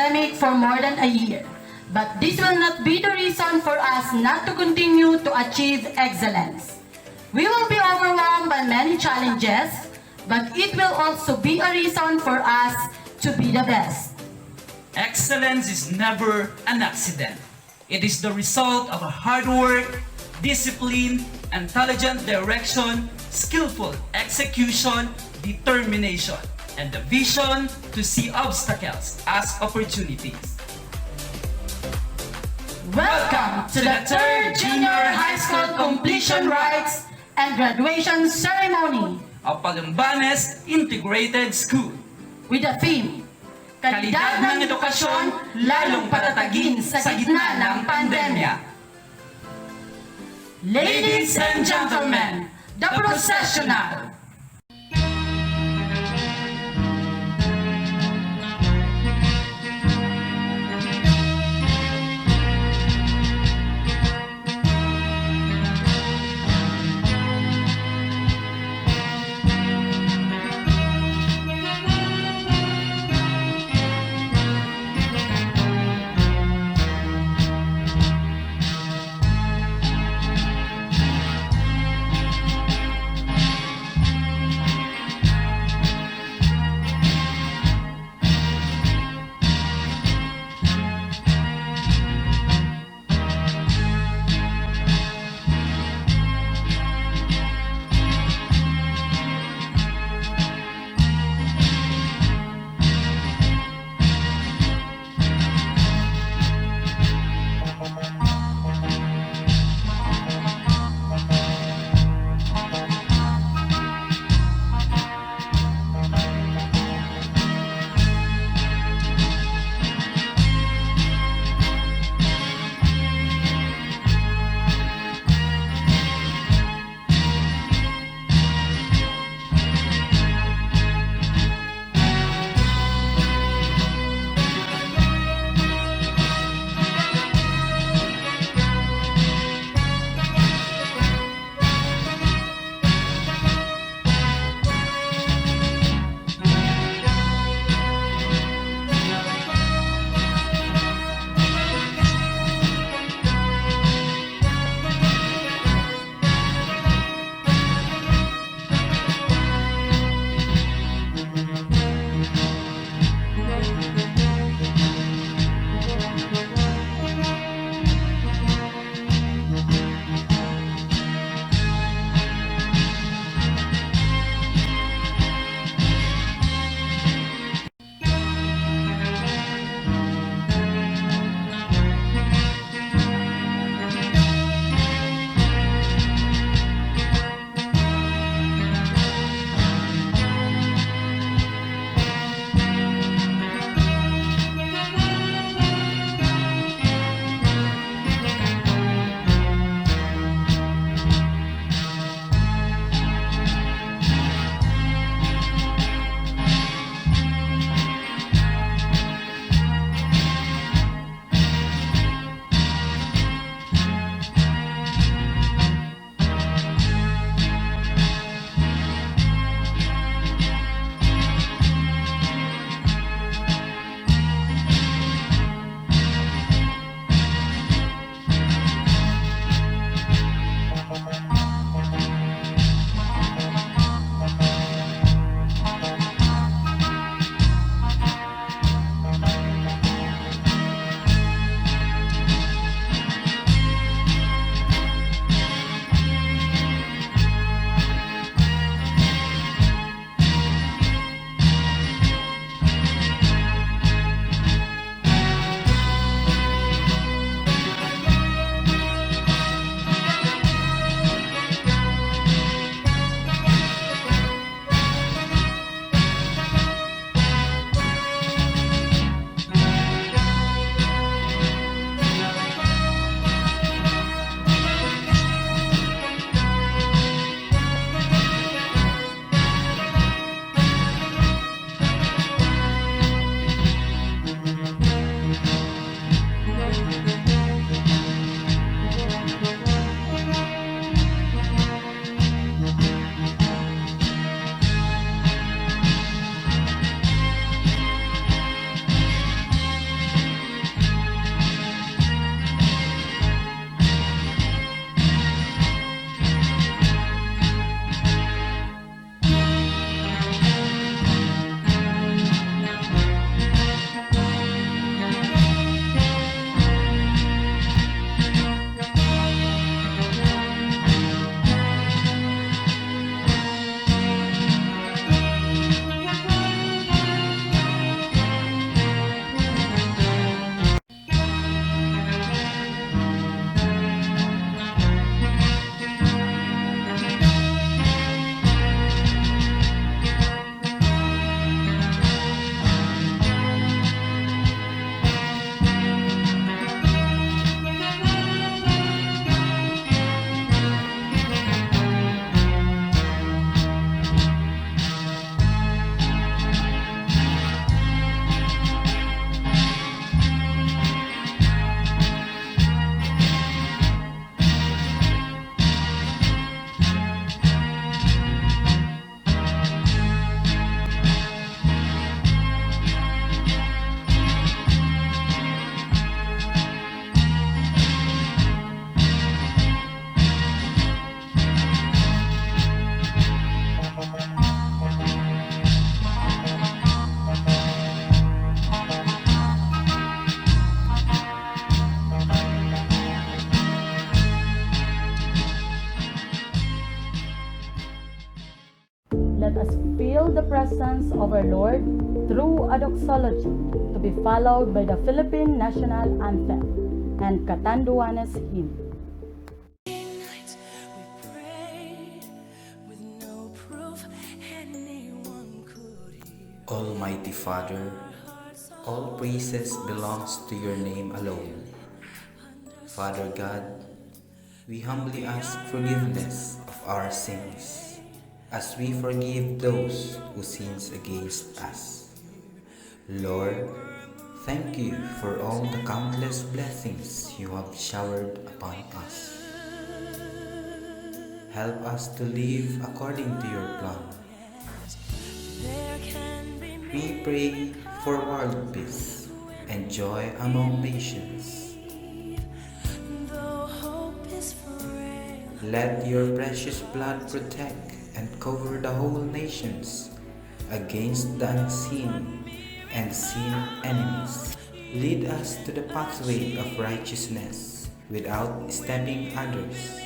pandemic for more than a year. But this will not be the reason for us not to continue to achieve excellence. We will be overwhelmed by many challenges, but it will also be a reason for us to be the best. Excellence is never an accident. It is the result of a hard work, discipline, intelligent direction, skillful execution, determination, and the vision to see obstacles as opportunities. Welcome to the 3rd Junior High School Completion Rites and Graduation Ceremony of Palumbanes Integrated School. with the theme, Kalidad ng edukasyon lalong patatagin sa gitna ng pandemya. Ladies and gentlemen, the processional. feel the presence of our Lord through a doxology to be followed by the Philippine National Anthem and Catanduanes hymn. Nights we prayed with no proof anyone could hear. Almighty Father, all praises belongs to your name alone. Father God, we humbly ask forgiveness of our sins, as we forgive those who sins against us. Lord, thank you for all the countless blessings you have showered upon us. Help us to live according to your plan. There can be We pray for world peace and joy among nations. though hope is frail. Let your precious blood protect and cover the whole nations against the unseen and seen enemies. Lead us to the pathway of righteousness without stepping others.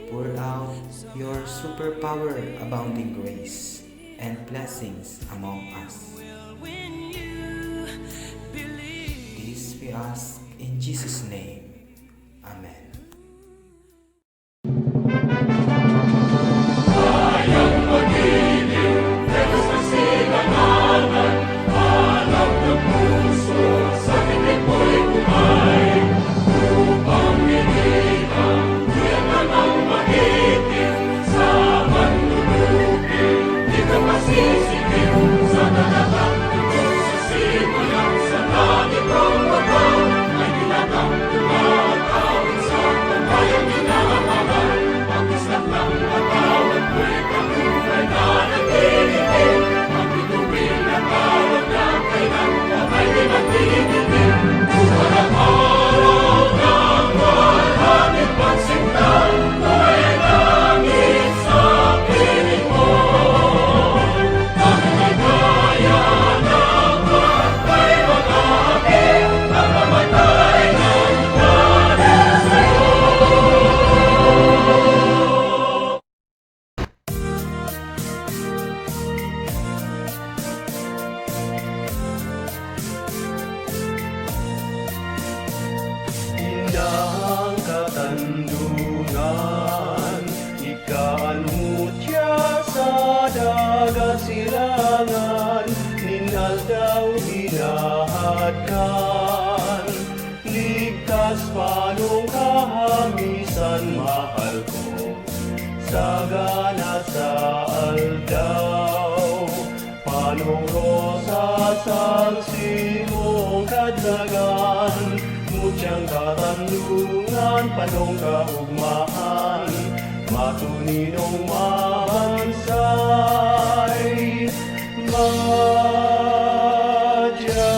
Pour out your superpower abounding grace and blessings among us. When you believe. This we ask in Jesus' name. Amen. Indahang Katandungan, ikaanmutya sa dagat silangan, ninal daw hinahadkan. Ligtas panong kahamisan, mahal ko, sagana sa aldaw. Panong rosas ang simong kadlagan, mutyang katandungan, panong kaugmaan, matuninong mabansay. Madya,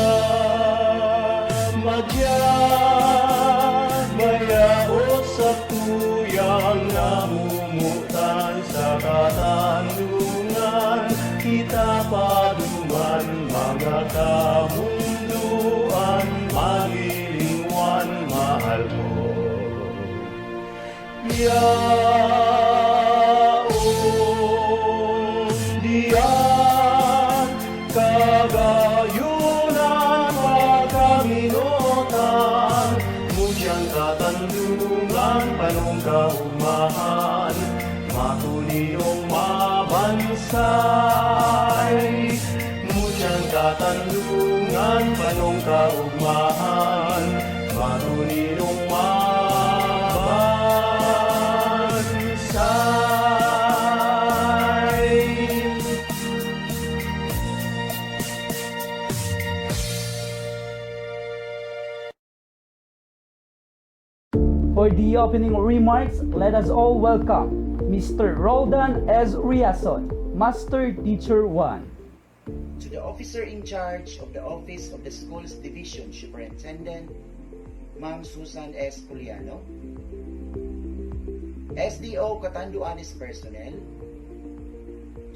madya, mayaot sa tuyang namumutan sa katandungan, kita paduman mga kamunduan, magilingwan, mahal ko. Yaong diyan, kagayunan, pagkaminutan, mutyang katandungan, panong kaumahan, matuniyong mabansay. Mutyang katandungan, panong kaugmahan, matuninong mabansay. For the opening remarks, let us all welcome Mr. Roldan S. Riason, Master Teacher 1. To the officer in charge of the Office of the Schools Division Superintendent, Ma'am Susan S. Puliano, SDO Catanduanes personnel,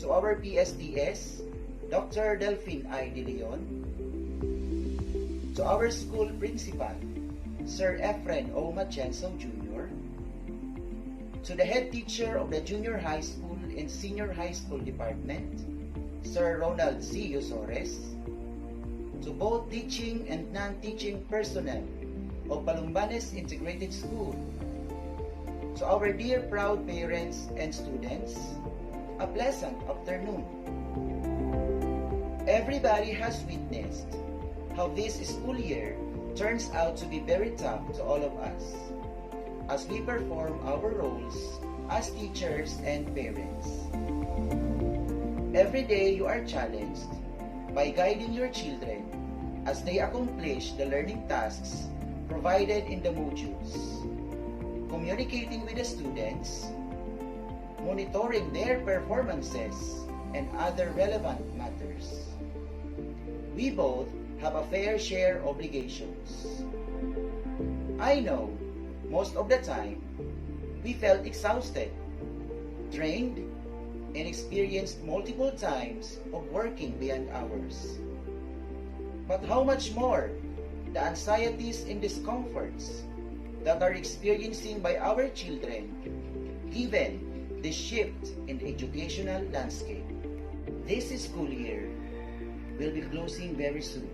to our PSDS, Dr. Delphine I. De Leon, to our school principal, Sir Efren O. Machenso Jr., to the head teacher of the junior high school and senior high school department, Sir Ronald C. Yusores, to both teaching and non-teaching personnel of Palumbanes Integrated School, to our dear proud parents and students, a pleasant afternoon. Everybody has witnessed how this school year turns out to be very tough to all of us as we perform our roles as teachers and parents. Every day you are challenged by guiding your children as they accomplish the learning tasks provided in the modules, communicating with the students, monitoring their performances, and other relevant matters. We both have a fair share of obligations. I know most of the time we felt exhausted, drained, and experienced multiple times of working beyond hours. But how much more the anxieties and discomforts that are experiencing by our children given the shift in the educational landscape. This school year will be closing very soon.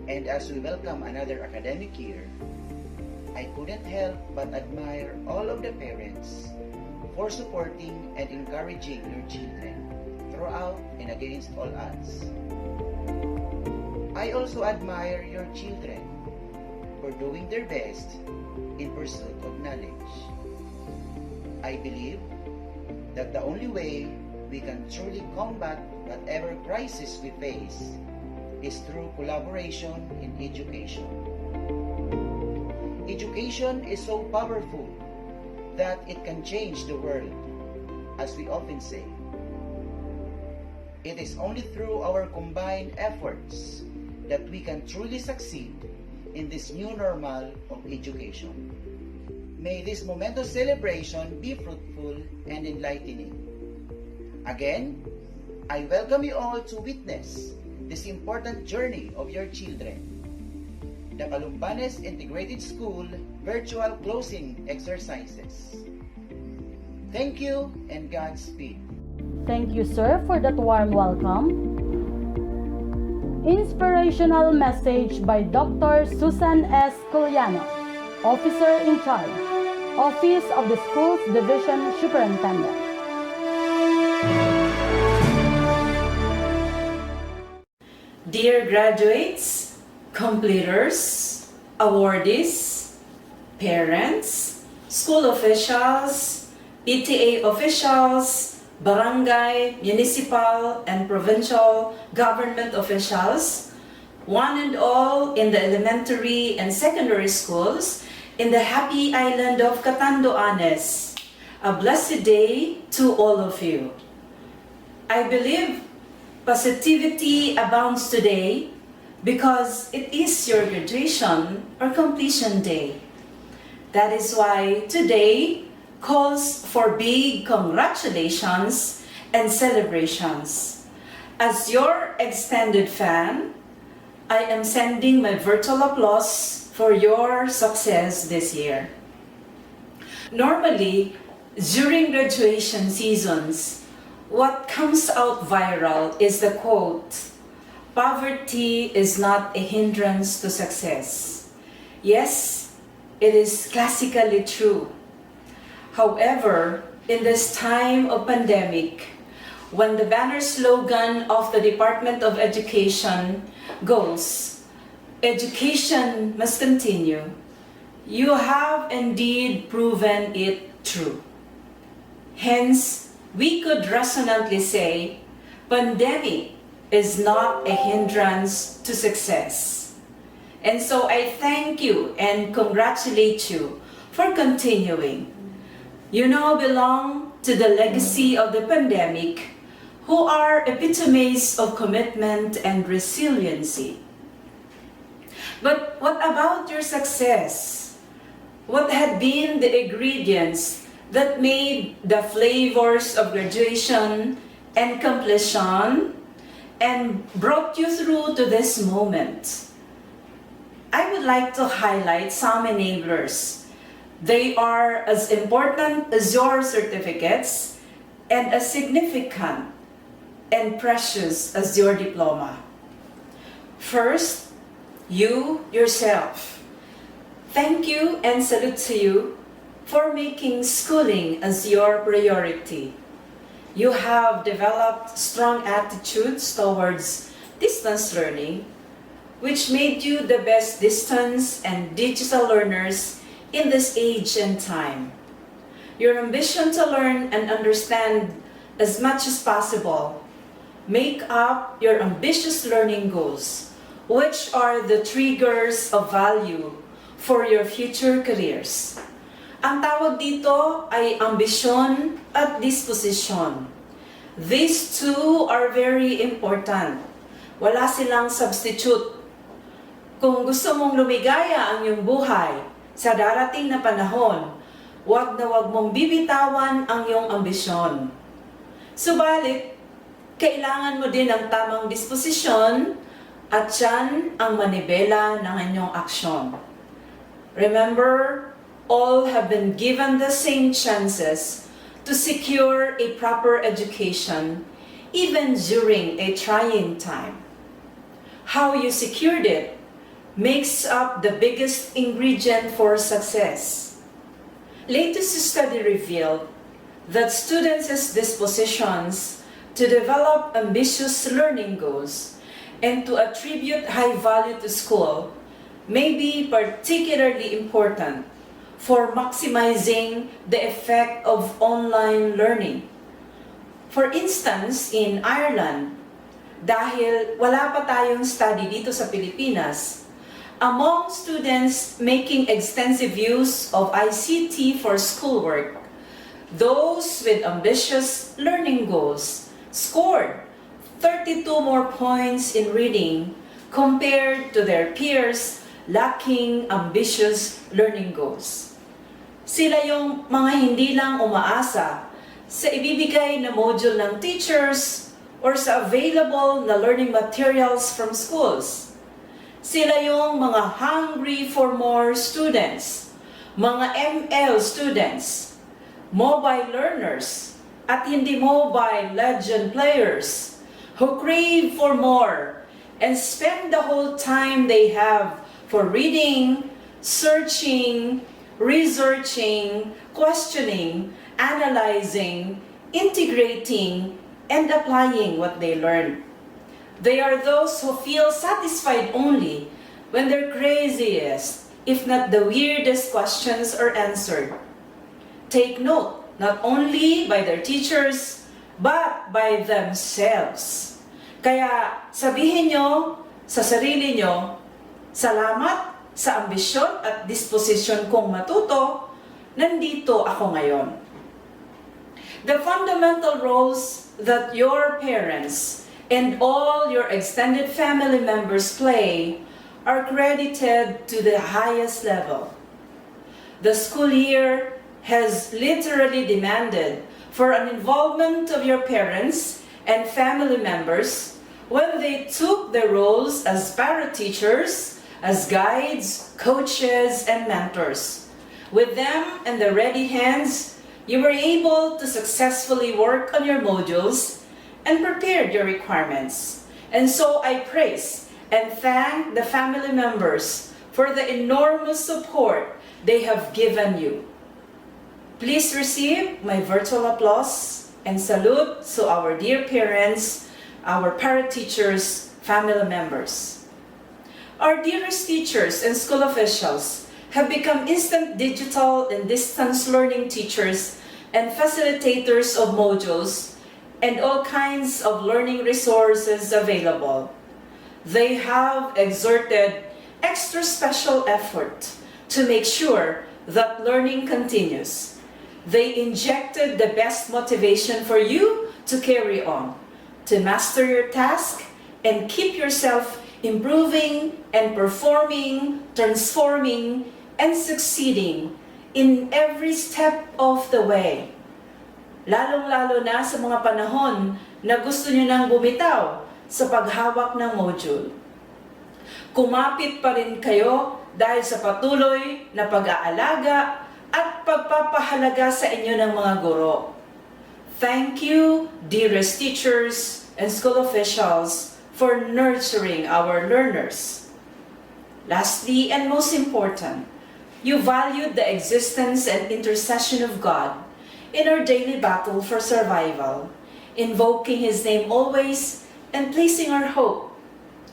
And as we welcome another academic year, I couldn't help but admire all of the parents for supporting and encouraging your children throughout and against all odds. I also admire your children for doing their best in pursuit of knowledge. I believe that the only way we can truly combat whatever crisis we face is through collaboration in education. Education is so powerful that it can change the world, as we often say. It is only through our combined efforts that we can truly succeed in this new normal of education. May this momentous celebration be fruitful and enlightening. Again, I welcome you all to witness this important journey of your children. The Palumbanes Integrated School Virtual Closing Exercises. Thank you and Godspeed. Thank you, sir, for that warm welcome. Inspirational message by Dr. Susan S. Coliano, Officer in Charge, Office of the Schools Division Superintendent. Dear graduates, completers, awardees, parents, school officials, PTA officials, barangay, municipal, and provincial government officials, one and all in the elementary and secondary schools in the happy island of Catanduanes. A blessed day to all of you. I believe positivity abounds today because it is your graduation or completion day. That is why today calls for big congratulations and celebrations. As your extended fan, I am sending my virtual applause for your success this year. Normally, during graduation seasons, what comes out viral is the quote, "Poverty is not a hindrance to success." Yes, it is classically true. However, in this time of pandemic, when the banner slogan of the Department of Education goes, "Education must continue," you have indeed proven it true. Hence, we could resonantly say, pandemic is not a hindrance to success. And so I thank you and congratulate you for continuing. You now belong to the legacy of the pandemic, who are epitomes of commitment and resiliency. But what about your success? What had been the ingredients that made the flavors of graduation and completion and brought you through to this moment? I would like to highlight some enablers. They are as important as your certificates and as significant and precious as your diploma. First, you yourself. Thank you and salute to you for making schooling as your priority. You have developed strong attitudes towards distance learning, which made you the best distance and digital learners in this age and time. Your ambition to learn and understand as much as possible make up your ambitious learning goals, which are the triggers of value for your future careers. Ang tawag dito ay ambisyon at disposition. These two are very important. Wala silang substitute. Kung gusto mong lumigaya ang iyong buhay sa darating na panahon, wag na wag mong bibitawan ang iyong ambisyon. Subalit, kailangan mo din ng tamang disposisyon at yan ang manibela ng inyong aksyon. Remember, all have been given the same chances to secure a proper education even during a trying time. How you secured it makes up the biggest ingredient for success. Latest study revealed that students' dispositions to develop ambitious learning goals and to attribute high value to school may be particularly important for maximizing the effect of online learning. For instance, in Ireland, dahil wala pa tayong study dito sa Pilipinas, among students making extensive use of ICT for schoolwork, those with ambitious learning goals scored 32 more points in reading compared to their peers lacking ambitious learning goals. Sila yung mga hindi lang umaasa sa ibibigay na module ng teachers or sa available na learning materials from schools. Sila yung mga hungry for more students, mga ML students, mobile learners, at hindi mobile legend players who crave for more and spend the whole time they have for reading, searching, researching, questioning, analyzing, integrating, and applying what they learn. They are those who feel satisfied only when their craziest, if not the weirdest questions are answered. Take note, not only by their teachers, but by themselves. Kaya sabihin nyo sa sarili nyo, salamat sa ambisyon at disposisyon kong matuto, nandito ako ngayon. The fundamental roles that your parents and all your extended family members play are credited to the highest level. The school year has literally demanded for an involvement of your parents and family members when they took their roles as para-teachers, as guides, coaches, and mentors. With them and their ready hands, you were able to successfully work on your modules and prepared your requirements. And so I praise and thank the family members for the enormous support they have given you. Please receive my virtual applause and salute to our dear parents, our para-teachers, family members. Our dearest teachers and school officials have become instant digital and distance learning teachers and facilitators of modules and all kinds of learning resources available. They have exerted extra special effort to make sure that learning continues. They injected the best motivation for you to carry on, to master your task, and keep yourself improving and performing, transforming, and succeeding in every step of the way. Lalong-lalo na sa mga panahon na gusto nyo nang bumitaw sa paghawak ng module. Kumapit pa rin kayo dahil sa patuloy na pag-aalaga at pagpapahalaga sa inyo ng mga guro. Thank you, dearest teachers and school officials for nurturing our learners. Lastly, and most important, you valued the existence and intercession of God in our daily battle for survival, invoking His name always and placing our hope,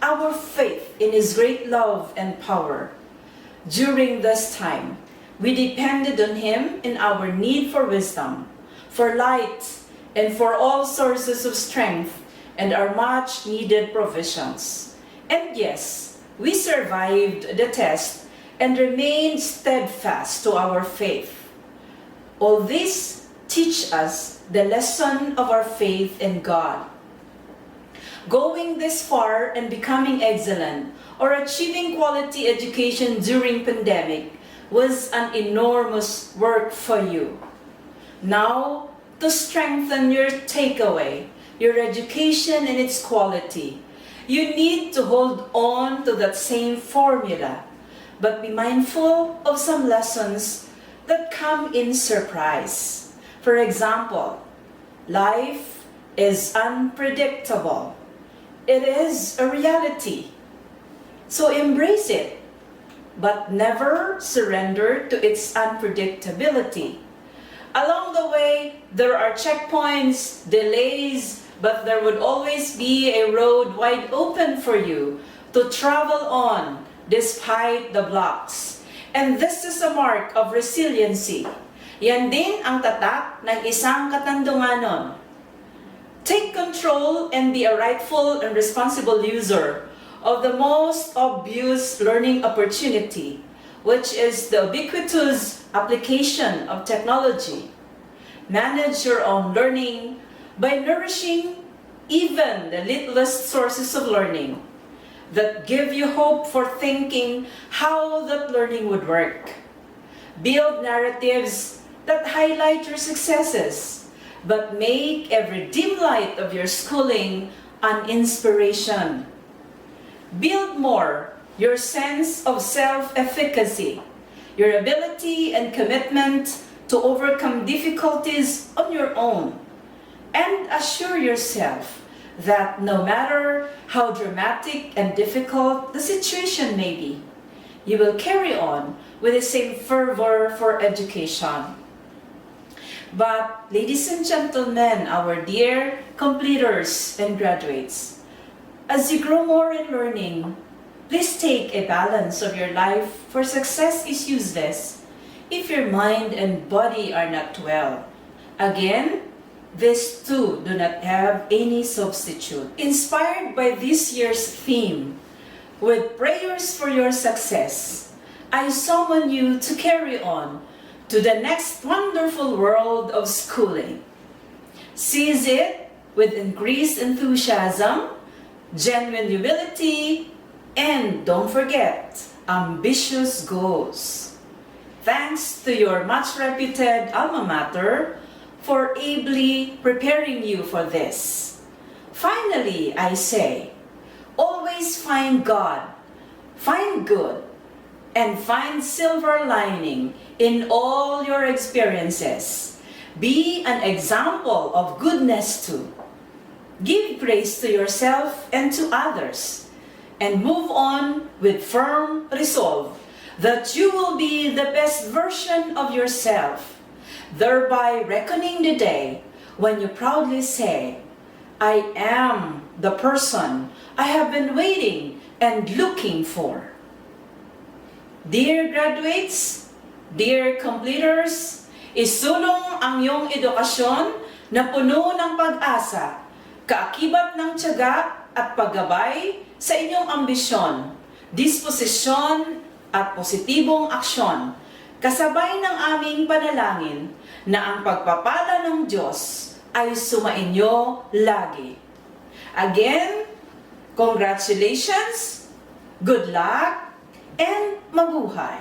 our faith in His great love and power. During this time, we depended on Him in our need for wisdom, for light, and for all sources of strength and our much needed provisions. And yes, we survived the test and remained steadfast to our faith. All this teach us the lesson of our faith in God. Going this far and becoming excellent or achieving quality education during pandemic was an enormous work for you. Now, to strengthen your takeaway, your education and its quality, you need to hold on to that same formula, but be mindful of some lessons that come in surprise. For example, life is unpredictable. It is a reality. So embrace it, but never surrender to its unpredictability. Along the way, there are checkpoints, delays, but there would always be a road wide open for you to travel on despite the blocks. And this is a mark of resiliency. Yan din ang tatak ng isang Katandunganon. Take control and be a rightful and responsible user of the most obvious learning opportunity, which is the ubiquitous application of technology. Manage your own learning by nourishing even the littlest sources of learning that give you hope for thinking how that learning would work. Build narratives that highlight your successes, but make every dim light of your schooling an inspiration. Build more your sense of self-efficacy, your ability and commitment to overcome difficulties on your own, and assure yourself that no matter how dramatic and difficult the situation may be, you will carry on with the same fervor for education. But, ladies and gentlemen, our dear completers and graduates, as you grow more in learning, please take a balance of your life, for success is useless if your mind and body are not well. Again, these two do not have any substitute. Inspired by this year's theme, with prayers for your success, I summon you to carry on to the next wonderful world of schooling. Seize it with increased enthusiasm, genuine humility, and don't forget, ambitious goals. Thanks to your much reputed alma mater for ably preparing you for this. Finally, I say, always find God, find good, and find silver lining in all your experiences. Be an example of goodness too. Give grace to yourself and to others, and move on with firm resolve that you will be the best version of yourself, thereby reckoning the day when you proudly say, I am the person I have been waiting and looking for. Dear graduates, dear completers, isulong ang iyong edukasyon na puno ng pag-asa, kaakibat ng tiyaga at paggabay sa inyong ambisyon, disposisyon at positibong aksyon, kasabay ng aming panalangin na ang pagpapala ng Diyos ay sumainyo lagi. Again, congratulations, good luck, and mabuhay!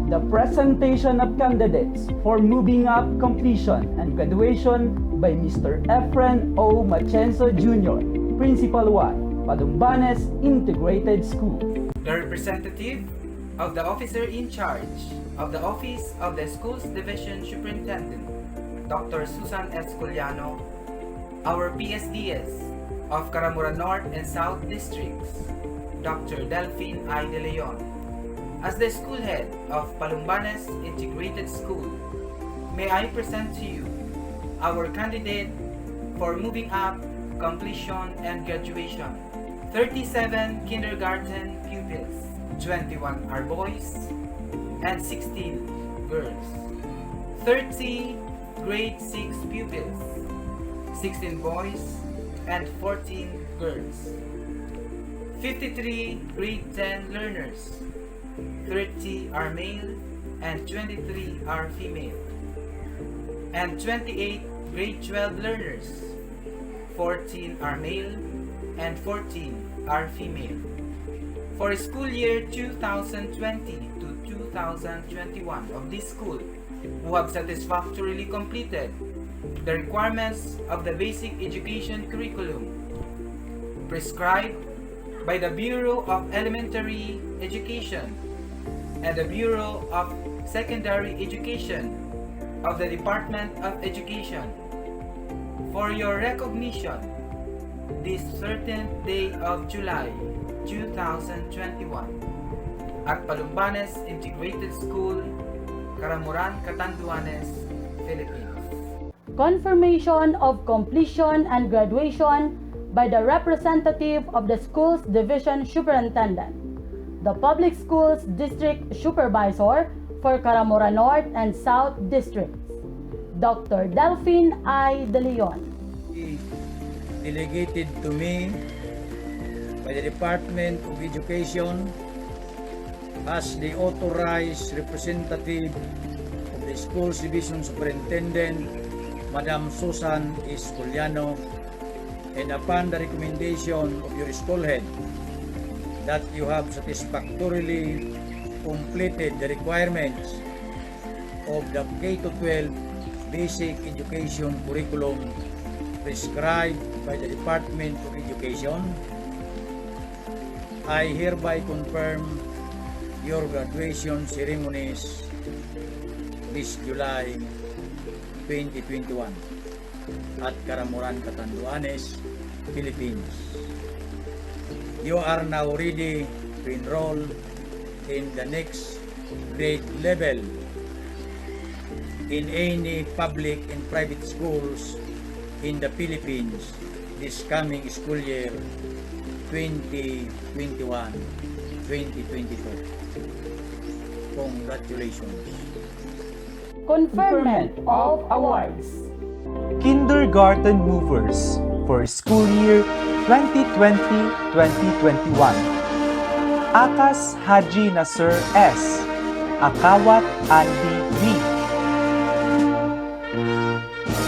The presentation of candidates for moving up completion and graduation by Mr. Efren O. Machenzo Jr., Principal 1. Palumbanes Integrated School. The representative of the officer in charge of the Office of the Schools Division Superintendent, Dr. Susan S. Culiano, our PSDS of Caramura North and South Districts, Dr. Delphine I. De Leon. As the school head of Palumbanes Integrated School, may I present to you our candidate for moving up, completion, and graduation. 37 kindergarten pupils, 21 are boys, and 16 girls. 30 grade 6 pupils, 16 boys, and 14 girls. 53 grade 10 learners, 30 are male and 23 are female. And 28 grade 12 learners, 14 are male and 14 are female. For school year 2020 to 2021 of this school, who have satisfactorily completed the requirements of the basic education curriculum prescribed by the Bureau of Elementary Education and the Bureau of Secondary Education of the Department of Education. For your recognition, this 13th day of July 2021 at Palumbanes Integrated School, Caramuran, Catanduanes, Philippines. Confirmation of completion and graduation by the representative of the Schools Division Superintendent, the Public Schools District Supervisor for Caramura North and South Districts, Dr. Delphine I. De Leon. Delegated to me by the Department of Education as the authorized representative of the Schools Division Superintendent, Madam Susan S. Culiano, and upon the recommendation of your school head that you have satisfactorily completed the requirements of the K-12 basic education curriculum prescribed by the Department of Education, I hereby confirm your graduation ceremonies this July 2021 at Caramuran, Catanduanes, Philippines. You are now ready to enroll in the next grade level in any public and private schools in the Philippines this coming school year 2021-2022. Congratulations. Conferment of awards. Kindergarten Movers for school year 2020-2021. Akas Haji Nasser S. Akawat Andy B.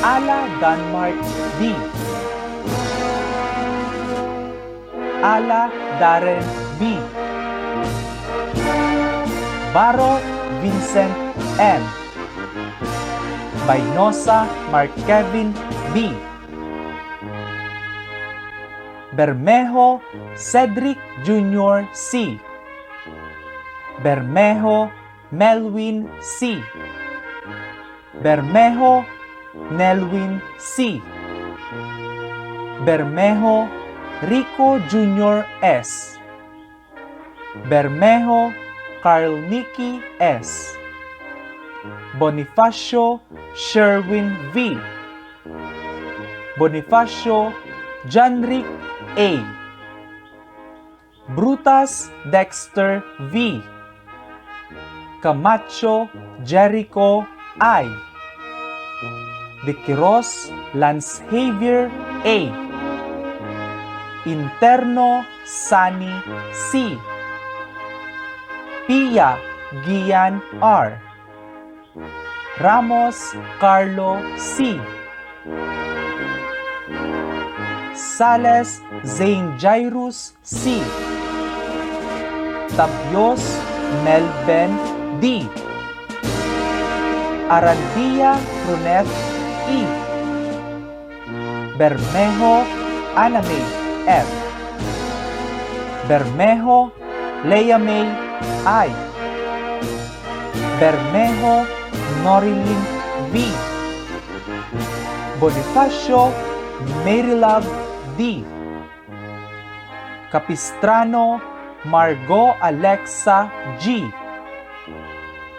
Ala Denmark D. Ala Darren B. Baro Vincent M. Bainosa Mark Kevin B. Bermejo Cedric Jr. C. Bermejo Melwin C. Bermejo Nelwin C. Bermejo Rico Jr. S. Bermejo Carl Nicky S. Bonifacio Sherwin V. Bonifacio Janric A. Brutas Dexter V. Camacho Jericho I. De Quiroz Lance Javier A. Interno Sani C. Pia Gian R. Ramos Carlo C. Sales Zane Jairus C. Tapios Melben D. Arandia Brunet E. Bermejo Aname F. Bermejo Lea May I. Bermejo Norilyn V. Bonifacio Marylove D. Capistrano Margot Alexa G.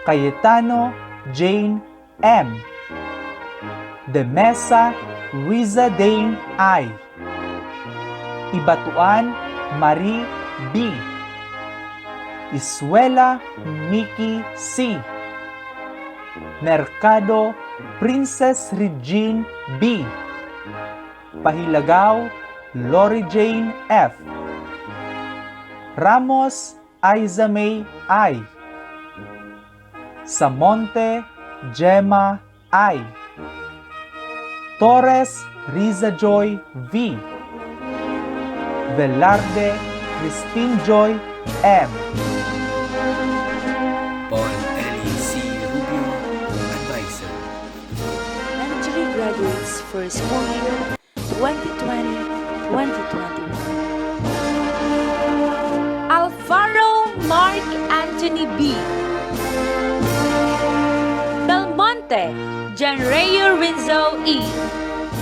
Cayetano Jane M. De Mesa Riza Dane I. Ibatuan Marie B. Isuela Mickey C. Mercado Princess Regine B. Pahilagaw Lori Jane F. Ramos Aiza May I. Samonte Gemma I. Torres Riza Joy V. Velarde Christine Joy M. Paul Ellie C. Rubio, Advisor. Elementary graduates for school year 2020-2021. Alvaro Mark Anthony B. Belmonte John Rayo Rinzo E.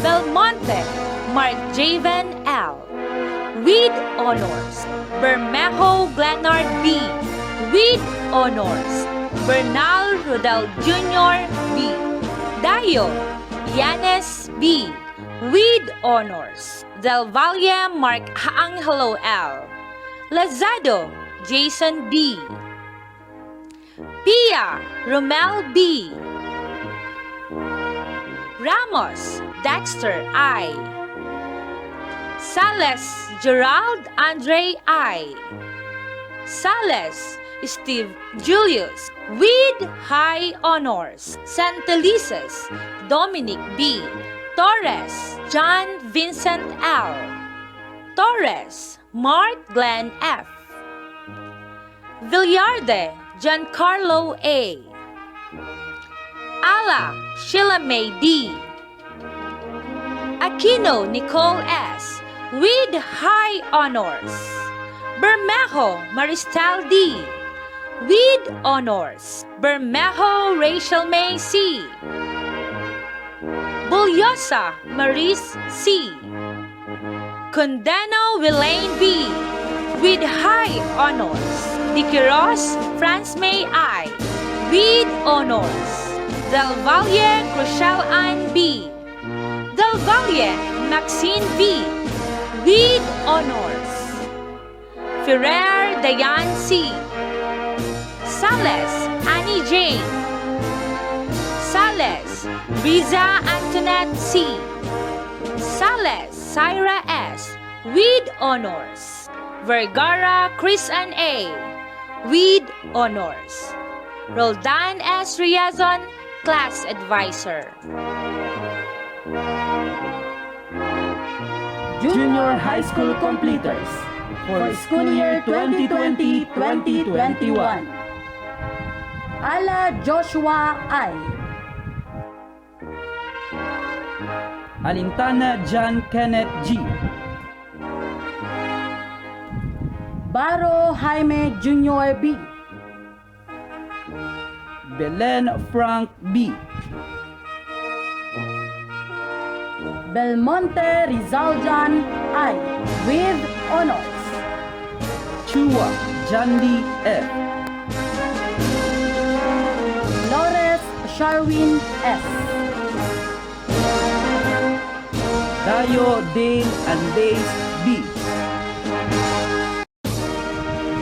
Belmonte Mark Javen L. With honors, Bermejo Glenard B. With honors, Bernal Rodel Jr. B. Dayo Yanes B. With honors, Del Valle Mark Angelo L. Lazado Jason B. Pia Romel B. Ramos Dexter I. Sales Gerald Andre I. Sales Steve Julius with high honors. Santelices Dominic B. Torres John Vincent L. Torres Mark Glenn F. Villarde Giancarlo A. Ala Sheila May D. Aquino Nicole S. with high honors. Bermejo Maristal D. with honors. Bermejo Rachel May C. Bulyosa Maris C. Condeno Willaine B. with high honors. Diquiros France May I. with honors. Del Valle Crucial Ann B. Del Valle Maxine B. with honors. Ferrer Dayan C. Sales Annie Jane. Sales Riza Antoinette C. Sales Syra S. with honors. Vergara Chris Ann A. with honors. Roldan S. Riazon, Class Advisor. Junior High School Completers for school year 2020-2021. Ala Joshua I. Alintana John Kenneth G. Baro Jaime Jr. B. Belen Frank B. Belmonte Rizal John I. with honors. Chua John Lee F. Flores Sharwin S. Dayo Dale Andes B.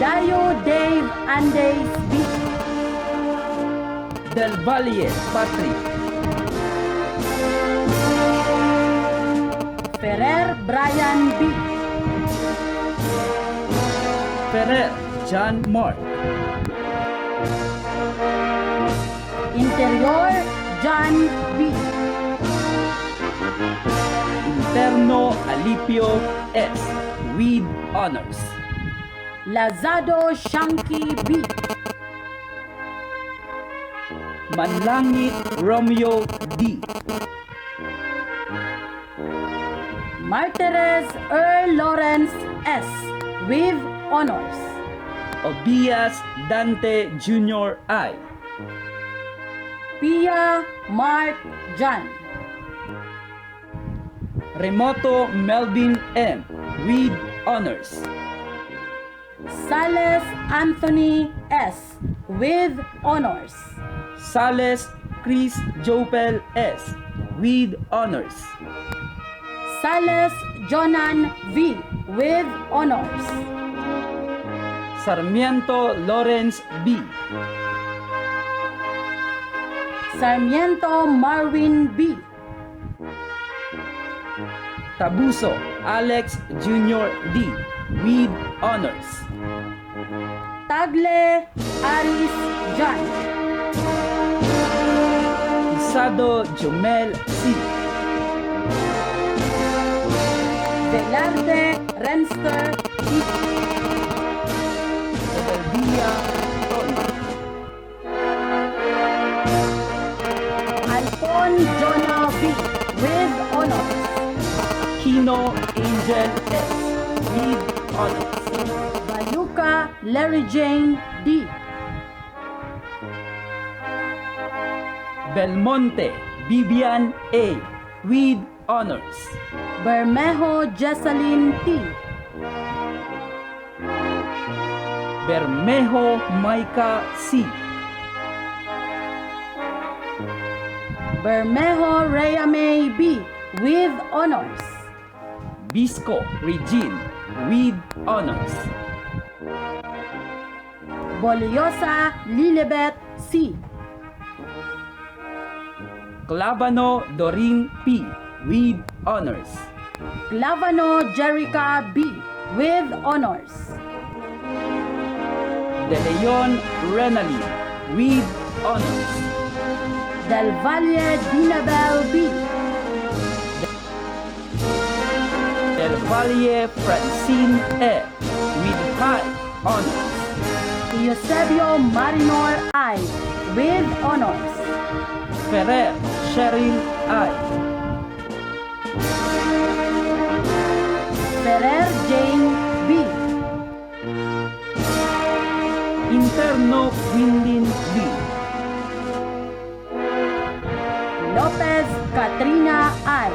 Dayo Dave Andes B. Del Valle Patrick. Ferrer Brian B. Ferrer John Mark. Interior John B. Interno Alipio S. with honors. Lazado Shanky B. Manlangit Romeo D. Martires Earl Lawrence S. with honors. Obias Dante Jr. I. Pia Mark Jan. Remoto Melvin M. with honors. Sales Anthony S. with honors. Sales Chris Jopel S. with honors. Sales Jonan V. with honors. Sarmiento Lawrence B. Sarmiento Marvin B. Tabuso Alex Jr. D. with honors. Tagle Aris Jan. Isado Jomel C. Velarde Renster D. Edelvia Tony. Alpon Jonah V. with honors. Kino Angel S. with honors. Bayuka Larry Jane D. Belmonte Vivian A. with honors. Bermejo Jessalyn T. Bermejo Maika C. Bermejo Rhea May B. with honors. Bisco Regine with honors. Boliosa Lilibet C. Clavano Doring P. with honors. Clavano Jerica B. with honors. De Leon Renali with honors. Del Valle Dinabel B. Del Valle Francine E. with high honors. Eusebio Marinor I. with honors. Ferrer Cheryl I. Ferrer Jane B. Interno Quindin B. Lopez Katrina I.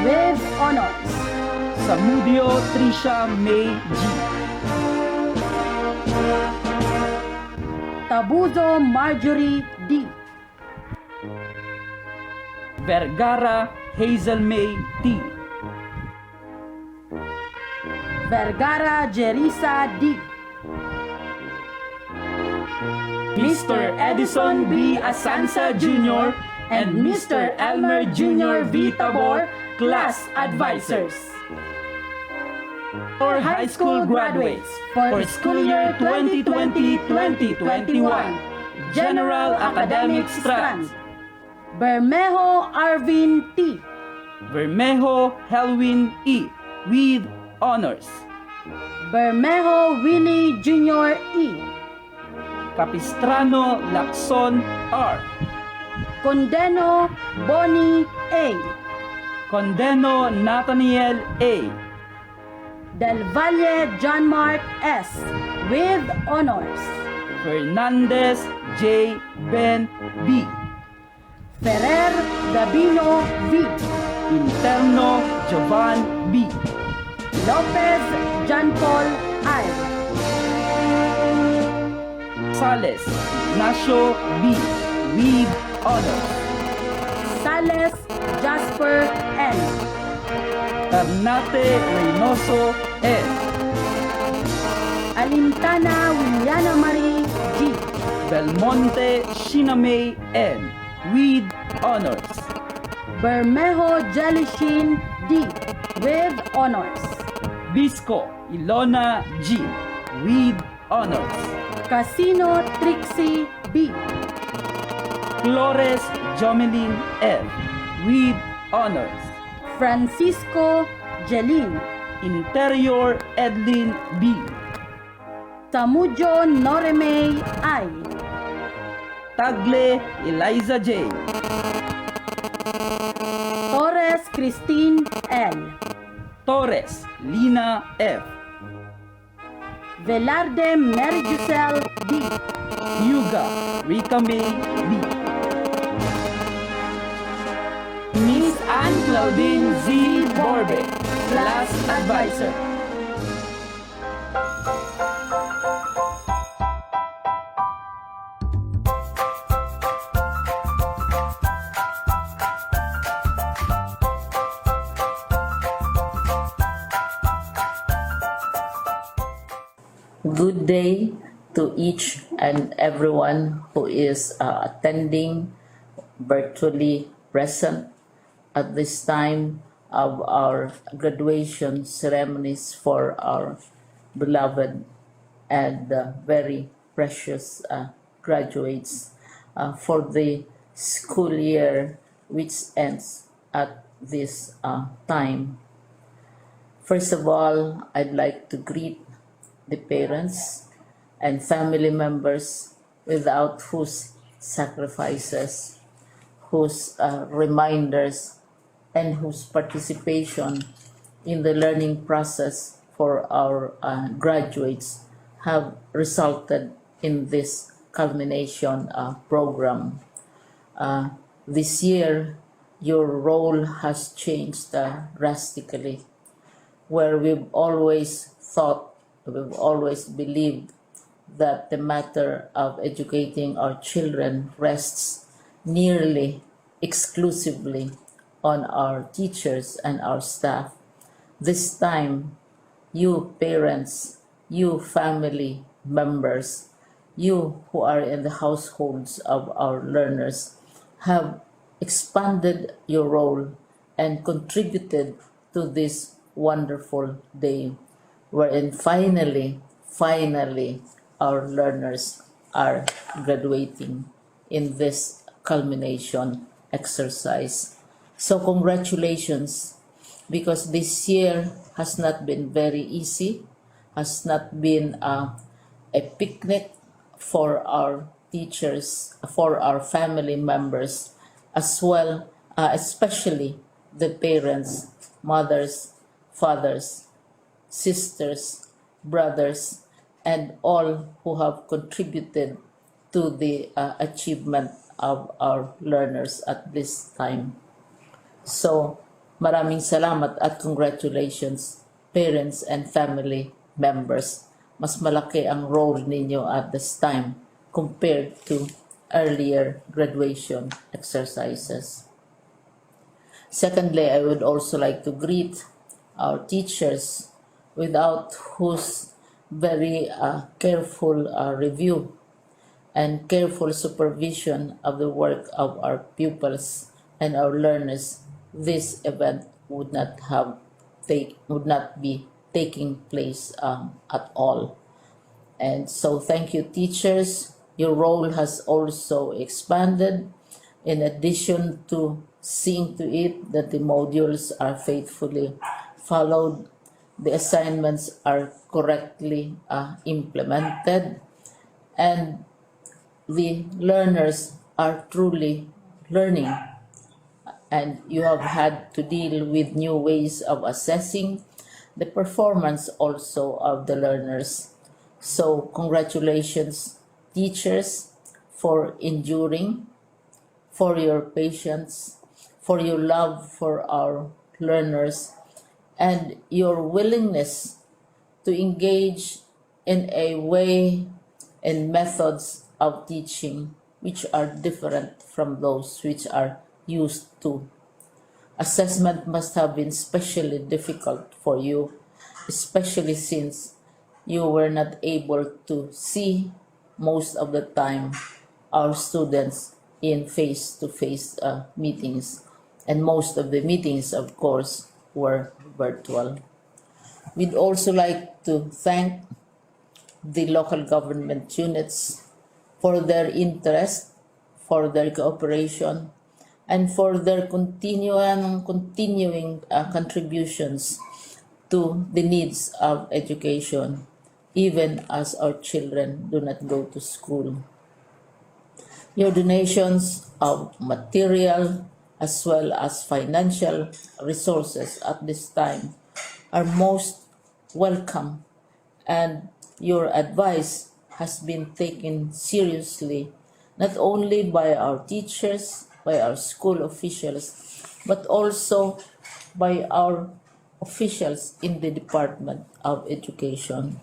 with honors. Samudio Trisha May G. Tabuzo Marjorie D. Vergara Hazel May T. Vergara Jerisa D. Mr. Edison B. Asansa Jr. and Mr. Elmer Jr. V. Tabor, class advisors. For high school graduates for school year 2020-2021, General Academic Strand. Bermejo Arvin T. Bermejo Helwin E. with honors. Bermejo Willie Jr. E. Capistrano Lacson R. Condeno Bonnie A. Condeno Nathaniel A. Del Valle John Mark S. with honors. Fernandez J. Ben B. Ferrer Gabino V. Interno Jovan B. Lopez John Paul I. Sales Ignacio B. with honors. Sales Jasper N. Ternate Reynoso N. Alintana Williana Marie G. Belmonte Shinamay N. with honors. Bermejo Jelishin D. with honors. Bisco Ilona G. with honors. Casino Trixie B. Flores Jomelin F. with honors. Francisco Jelin. Interior Edlin B. Tamujo Noremay I. Tagle Eliza J. Torres Christine L. Torres Lina F. Velarde Mary Giselle D. Yuga Ricame B. Miss Anne Claudine Z. Borbe, Class Advisor. Good day to each and everyone who is attending virtually present at this time of our graduation ceremonies for our beloved and very precious graduates for the school year which ends at this time. First of all, I'd like to greet the parents and family members without whose sacrifices, whose reminders, and whose participation in the learning process for our graduates have resulted in this culmination program. This year, your role has changed drastically, where we've always believed that the matter of educating our children rests nearly exclusively on our teachers and our staff. This time, you parents, you family members, you who are in the households of our learners have expanded your role and contributed to this wonderful day wherein finally, our learners are graduating in this culmination exercise. So congratulations, because this year has not been very easy, has not been a picnic for our teachers, for our family members, as well, especially the parents, mothers, fathers, sisters, brothers, and all who have contributed to the achievement of our learners at this time. So, maraming salamat at congratulations, parents and family members. Mas malaki ang role ninyo at this time compared to earlier graduation exercises. Secondly, I would also like to greet our teachers, without whose very careful review and careful supervision of the work of our pupils and our learners, this event would not be taking place at all. And so thank you, teachers. Your role has also expanded, in addition to seeing to it that the modules are faithfully followed, the assignments are correctly implemented, and the learners are truly learning. And you have had to deal with new ways of assessing the performance also of the learners. So congratulations, teachers, for enduring, for your patience, for your love for our learners, and your willingness to engage in a way and methods of teaching which are different from those which are used to. Assessment must have been especially difficult for you, especially since you were not able to see most of the time our students in face-to-face meetings, and most of the meetings, of course, were virtual. We'd also like to thank the local government units for their interest, for their cooperation, and for their continuing contributions to the needs of education, even as our children do not go to school. Your donations of material as well as financial resources at this time are most welcome, and your advice has been taken seriously, not only by our teachers, by our school officials, but also by our officials in the Department of Education.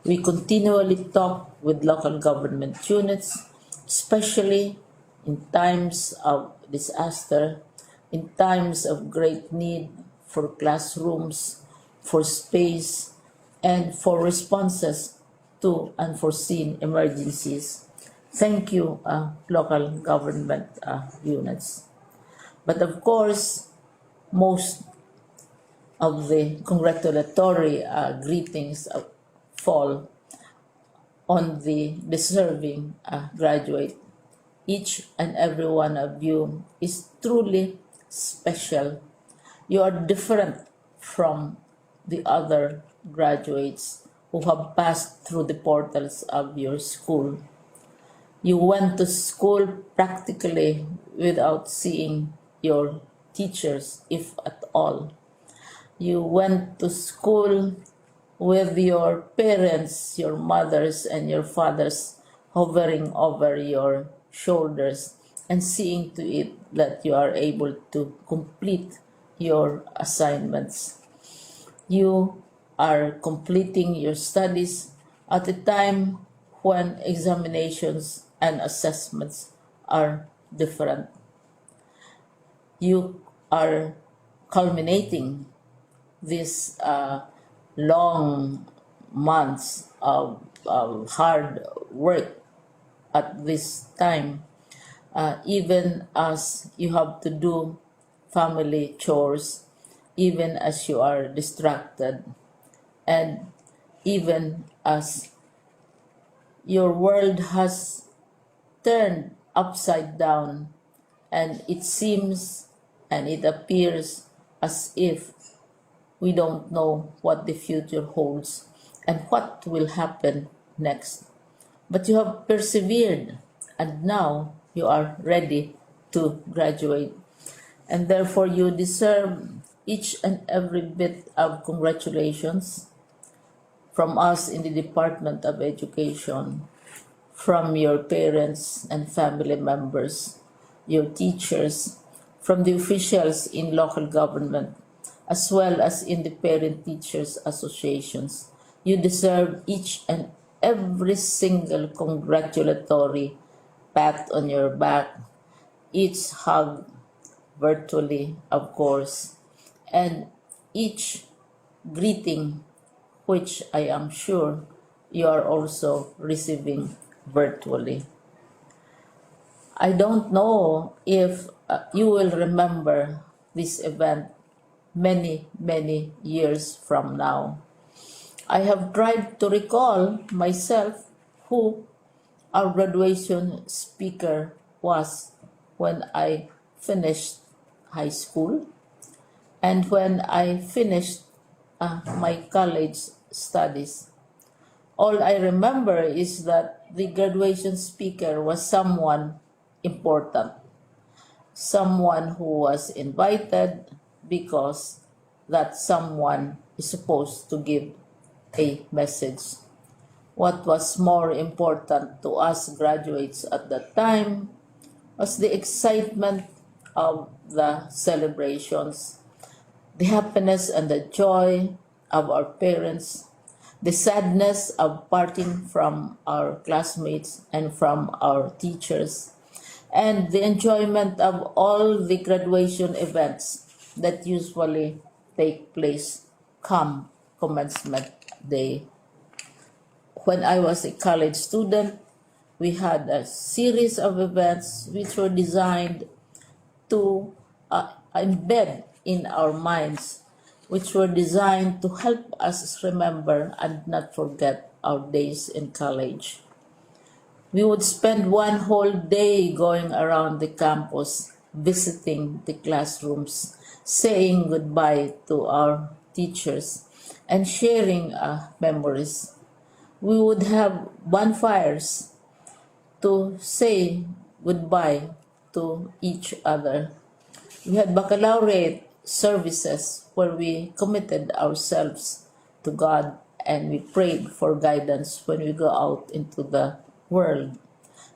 We continually talk with local government units, especially in times of disaster, in times of great need for classrooms, for space, and for responses to unforeseen emergencies. Thank you, local government units. But of course, most of the congratulatory greetings fall on the deserving graduate. Each and every one of you is truly special. You are different from the other graduates who have passed through the portals of your school. You went to school practically without seeing your teachers, if at all. You went to school with your parents, your mothers, and your fathers hovering over your shoulders and seeing to it that you are able to complete your assignments. You are completing your studies at a time when examinations and assessments are different. You are culminating these long months of hard work at this time, even as you have to do family chores, even as you are distracted, and even as your world has turned upside down, and it seems and it appears as if we don't know what the future holds and what will happen next. But you have persevered, and now you are ready to graduate. And therefore, you deserve each and every bit of congratulations from us in the Department of Education, from your parents and family members, your teachers, from the officials in local government, as well as in the parent teachers associations. You deserve each and every single congratulatory pat on your back, each hug virtually, of course, and each greeting, which I am sure you are also receiving virtually. I don't know if you will remember this event many, many years from now. I have tried to recall myself who our graduation speaker was when I finished high school and when I finished my college studies. All I remember is that the graduation speaker was someone important, someone who was invited because that someone is supposed to give a message. What was more important to us graduates at that time was the excitement of the celebrations, the happiness and the joy of our parents, the sadness of parting from our classmates and from our teachers, and the enjoyment of all the graduation events that usually take place come commencement day. When I was a college student, we had a series of events which were designed to embed in our minds, which were designed to help us remember and not forget our days in college. We would spend one whole day going around the campus, visiting the classrooms, saying goodbye to our teachers, and sharing memories. We would have bonfires to say goodbye to each other. We had baccalaureate services where we committed ourselves to God and we prayed for guidance when we go out into the world.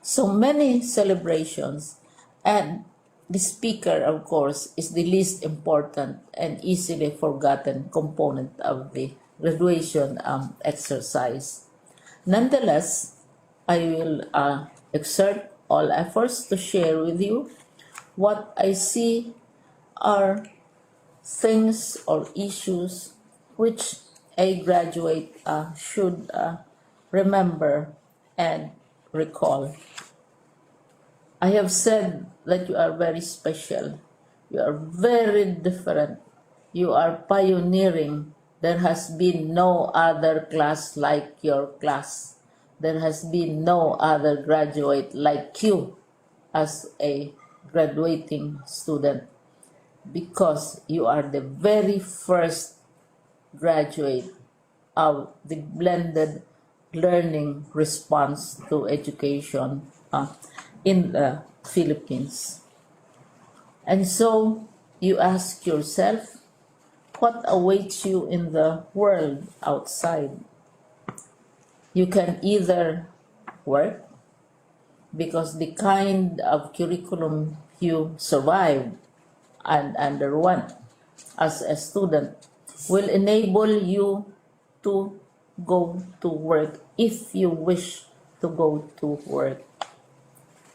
So many celebrations, and the speaker, of course, is the least important and easily forgotten component of the graduation exercise. Nonetheless, I will exert all efforts to share with you what I see are things or issues which a graduate should remember and recall. I have said that you are very special. You are very different. You are pioneering. There has been no other class like your class. There has been no other graduate like you as a graduating student, because you are the very first graduate of the blended learning response to education in the Philippines. And so you ask yourself, what awaits you in the world outside? You can either work, because the kind of curriculum you survived and underwent as a student will enable you to go to work if you wish to go to work.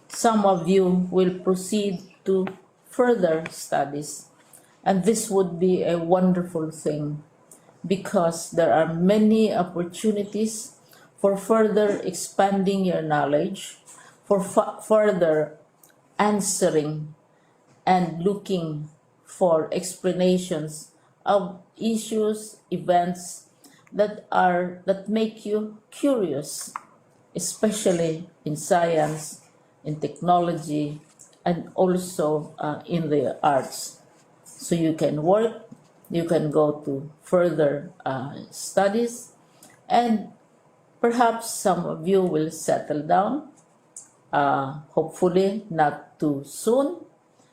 Some of you will proceed to further studies, and this would be a wonderful thing, because there are many opportunities for further expanding your knowledge, for further answering and looking for explanations of issues, events that make you curious, especially in science, in technology, and also in the arts. So you can work, you can go to further studies, and perhaps some of you will settle down, hopefully not too soon,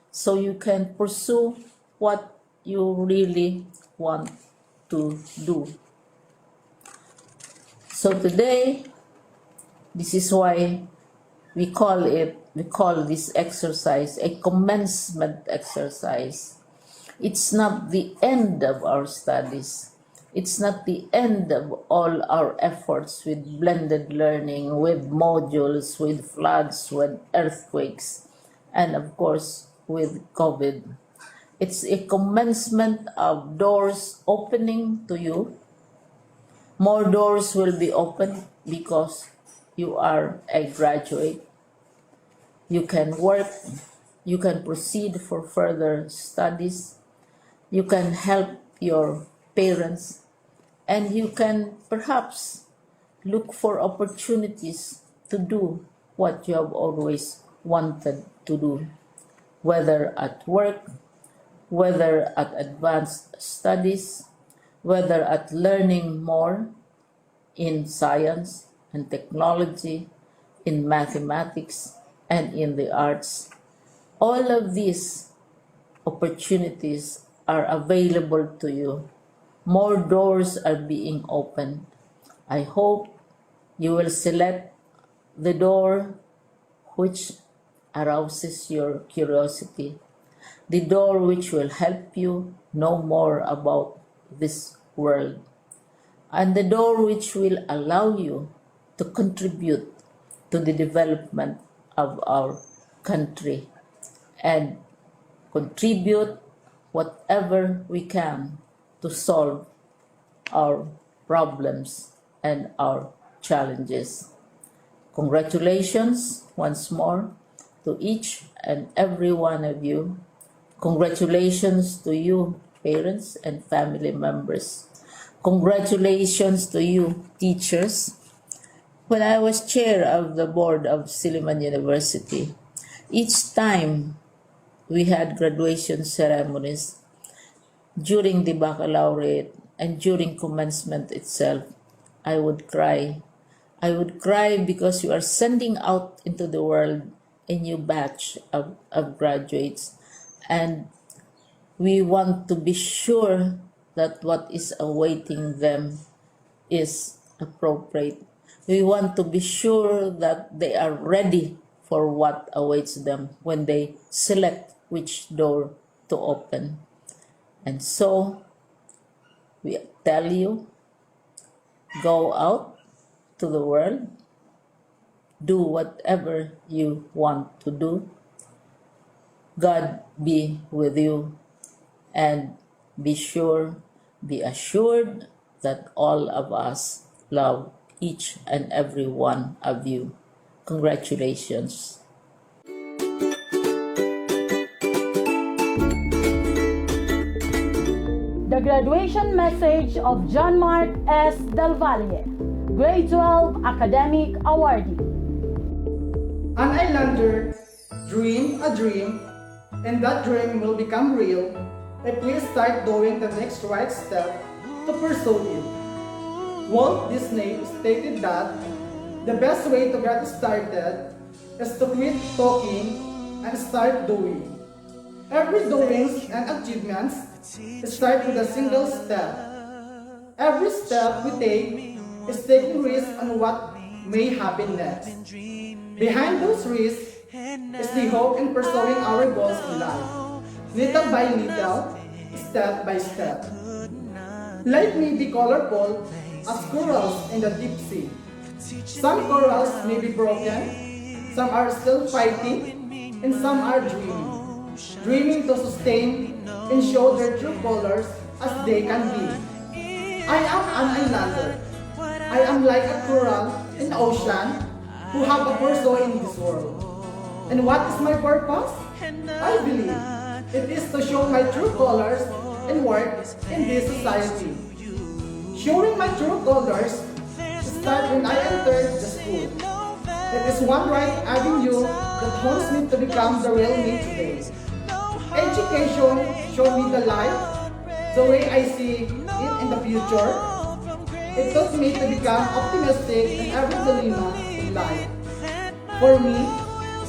so you can pursue what you really want to do. So today, this is why we call this exercise a commencement exercise. It's not the end of our studies. It's not the end of all our efforts with blended learning, with modules, with floods, with earthquakes, and of course with COVID. It's a commencement of doors opening to you. More doors will be opened because you are a graduate. You can work, you can proceed for further studies, you can help your parents, and you can perhaps look for opportunities to do what you have always wanted to do, whether at work, whether at advanced studies, whether at learning more in science and technology, in mathematics, and in the arts. All of these opportunities are available to you. More doors are being opened. I hope you will select the door which arouses your curiosity, the door which will help you know more about this world, and the door which will allow you to contribute to the development of our country and contribute whatever we can to solve our problems and our challenges. Congratulations once more to each and every one of you. Congratulations to you, parents and family members. Congratulations to you, teachers. When I was chair of the board of Silliman University, each time we had graduation ceremonies, during the baccalaureate and during commencement itself, I would cry. I would cry because you are sending out into the world a new batch of graduates, and we want to be sure that what is awaiting them is appropriate. We want to be sure that they are ready for what awaits them when they select which door to open. And so, we tell you, go out to the world, do whatever you want to do. God be with you, and be assured that all of us love each and every one of you. Congratulations. The graduation message of John Mark S. Del Valle, Grade 12 Academic Awardee. An islander dream a dream, and that dream will become real if we start doing the next right step to pursue it. Walt Disney stated that the best way to get started is to quit talking and start doing. Every doings and achievements start with a single step. Every step we take is taking risks on what may happen next. Behind those risks is the hope in pursuing our goals in life, little by little, step by step. Life may be colorful as corals in the deep sea. Some corals may be broken, some are still fighting, and some are dreaming to sustain and show their true colors as they can be. I am an islander. I am like a coral in the ocean who have a pursuit in this world. And what is my purpose? I believe it is to show my true colors and work in this society. Showing my true colors started when I entered the school. It is one right avenue that haunts me to become the real me today. Education showed me the life, the way I see it in the future. It taught me to become optimistic in every dilemma in life. For me,